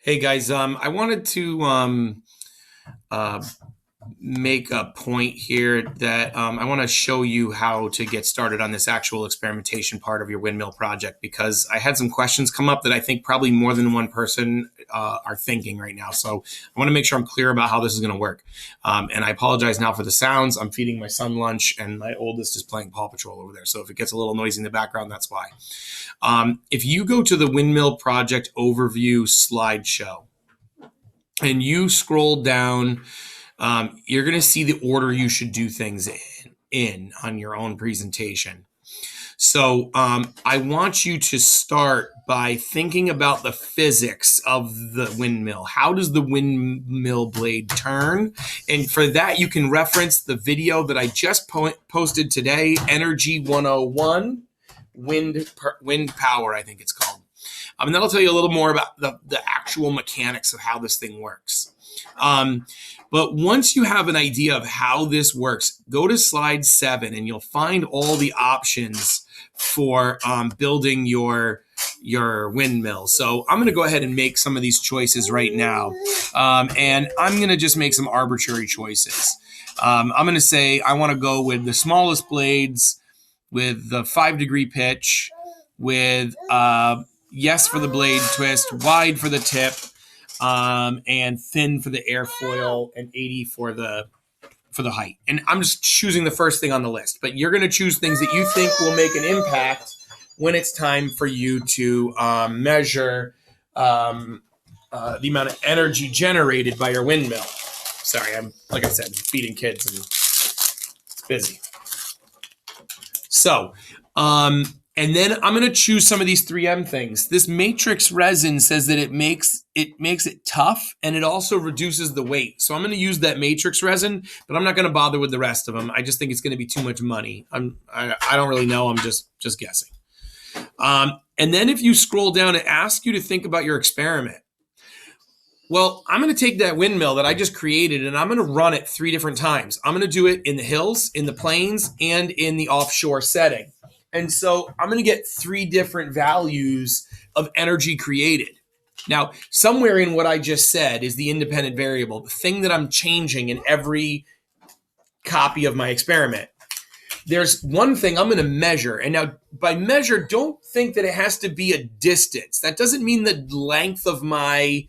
Hey guys, I wanted to uh, make a point here that I want to show you how to get started on this actual experimentation part of your windmill project because I had some questions come up that I think probably more than one person are thinking right now. So I want to make sure I'm clear about how this is going to work. And I apologize now for the sounds. I'm feeding my son lunch and my oldest is playing Paw Patrol over there. So if it gets a little noisy in the background, that's why. If you go to the Windmill Project Overview slideshow and you scroll down, you're going to see the order you should do things in on your own presentation. So I want you to start by thinking about the physics of the windmill. How does the windmill blade turn? And for that, you can reference the video that I just posted today, Energy 101, Wind Power, I think it's called. And that'll tell you a little more about the actual mechanics of how this thing works. But once you have an idea of how this works, go to slide 7 and you'll find all the options for building your windmill. So I'm going to go ahead and make some of these choices right now. And I'm going to just make some arbitrary choices. I'm going to say I want to go with the smallest blades, with the 5-degree pitch, with yes for the blade twist, wide for the tip, and thin for the airfoil, and 80 for the height. And I'm just choosing the first thing on the list, but you're going to choose things that you think will make an impact when it's time for you to measure the amount of energy generated by your windmill. Sorry, like I said, feeding kids and it's busy. So, and then I'm going to choose some of these 3M things. This matrix resin says that it makes it tough and it also reduces the weight. So I'm going to use that matrix resin, but I'm not going to bother with the rest of them. I just think it's going to be too much money. I don't really know. I'm just guessing. And then if you scroll down, it asks you to think about your experiment. Well, I'm going to take that windmill that I just created and I'm going to run it 3 different times. I'm going to do it in the hills, in the plains, and in the offshore setting. And so I'm going to get 3 different values of energy created. Now, somewhere in what I just said is the independent variable, the thing that I'm changing in every copy of my experiment. There's one thing I'm going to measure. And now by measure, don't think that it has to be a distance. That doesn't mean the length of my,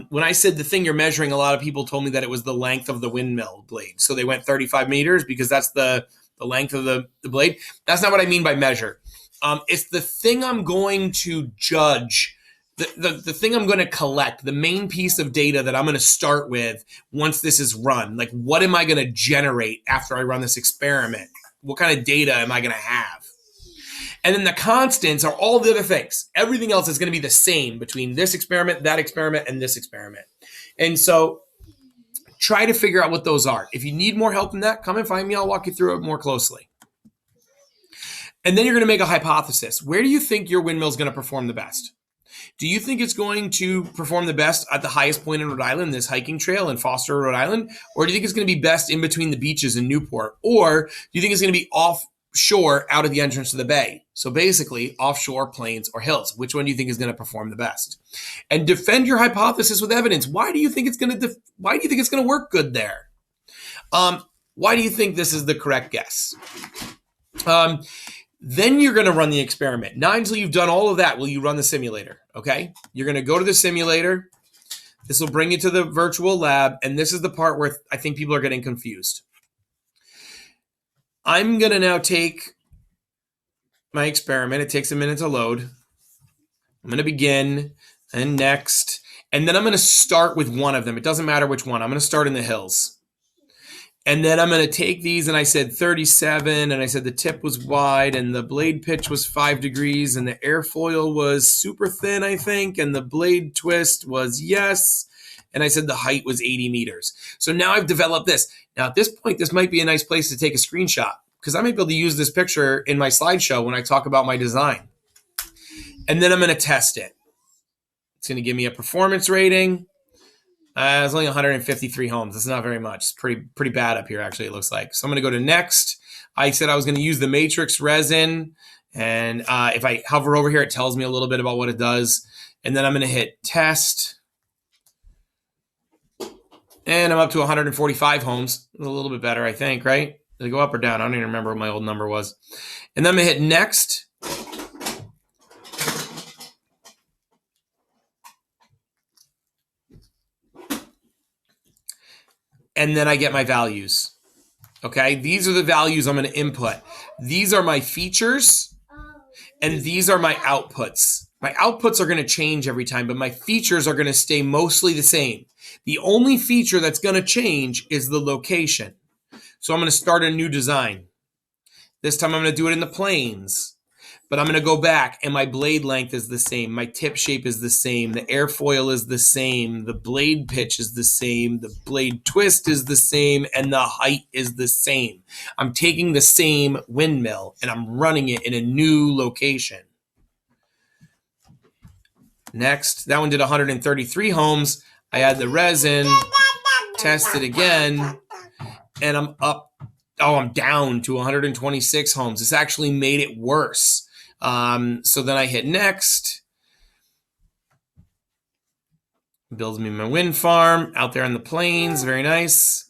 when I said the thing you're measuring, a lot of people told me that it was the length of the windmill blade. So they went 35 meters because that's the length of the blade. That's not what I mean by measure. It's the thing I'm going to judge, the thing I'm going to collect, the main piece of data that I'm going to start with once this is run. Like, what am I going to generate after I run this experiment? What kind of data am I going to have? And then the constants are all the other things. Everything else is going to be the same between this experiment, that experiment, and this experiment. And so try to figure out what those are. If you need more help than that, come and find me. I'll walk you through it more closely. And then you're going to make a hypothesis. Where do you think your windmill is going to perform the best? Do you think it's going to perform the best at the highest point in Rhode Island, this hiking trail in Foster, Rhode Island? Or do you think it's going to be best in between the beaches in Newport? Or do you think it's going to be offshore out of the entrance to the bay? So basically offshore, plains, or hills. Which one do you think is going to perform the best? And defend your hypothesis with evidence. Why do you think it's going to work good there? Why do you think this is the correct guess? Then you're going to run the experiment. Not until you've done all of that will you run the simulator, okay? You're going to go to the simulator. This will bring you to the virtual lab, and this is the part where I think people are getting confused. I'm going to now take my experiment. It takes a minute to load. I'm going to begin, and next, and then I'm going to start with one of them. It doesn't matter which one. I'm going to start in the hills. And then I'm going to take these, and I said 37, and I said the tip was wide, and the blade pitch was 5 degrees, and the airfoil was super thin, I think, and the blade twist was yes, and I said the height was 80 meters. So now I've developed this. Now at this point, this might be a nice place to take a screenshot, because I might be able to use this picture in my slideshow when I talk about my design. And then I'm going to test it. It's going to give me a performance rating. It's only 153 homes. That's not very much. It's pretty bad up here, actually, it looks like. So I'm going to go to next. I said I was going to use the matrix resin. And if I hover over here, it tells me a little bit about what it does. And then I'm going to hit test. And I'm up to 145 homes. A little bit better, I think, right? Did it go up or down? I don't even remember what my old number was. And then I'm going to hit next. And then I get my values. Okay, these are the values I'm going to input. These are my features, and these are my outputs. My outputs are going to change every time, but my features are going to stay mostly the same. The only feature that's going to change is the location. So I'm going to start a new design. This time I'm going to do it in the planes. But I'm going to go back, and my blade length is the same. My tip shape is the same. The airfoil is the same. The blade pitch is the same. The blade twist is the same. And the height is the same. I'm taking the same windmill, and I'm running it in a new location. Next, that one did 133 homes. I add the resin, test it again, and I'm up. Oh, I'm down to 126 homes. This actually made it worse. So then I hit next. Builds me my wind farm out there in the plains. Very nice.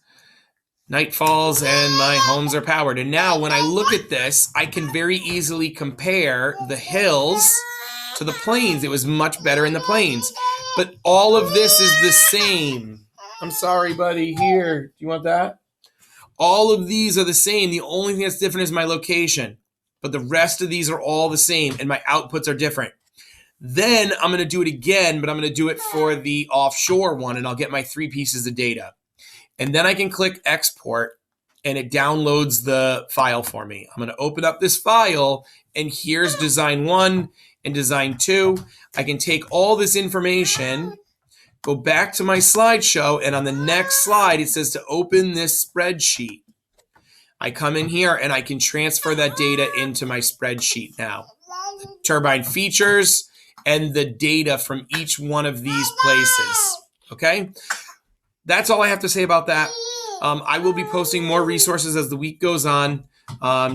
Night falls and my homes are powered. And now when I look at this, I can very easily compare the hills to the plains. It was much better in the plains. But all of this is the same. I'm sorry, buddy. Here. Do you want that? All of these are the same. The only thing that's different is my location. But the rest of these are all the same, and my outputs are different. Then I'm going to do it again, but I'm going to do it for the offshore one, and I'll get my 3 pieces of data. And then I can click export, and it downloads the file for me. I'm going to open up this file, and here's design 1 and design 2. I can take all this information, go back to my slideshow, and on the next slide, it says to open this spreadsheet. I come in here and I can transfer that data into my spreadsheet now. The turbine features and the data from each one of these places. Okay? That's all I have to say about that. I will be posting more resources as the week goes on.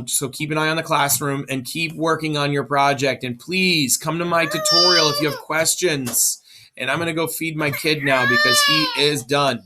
So keep an eye on the classroom and keep working on your project. And please come to my tutorial if you have questions. And I'm going to go feed my kid now because he is done.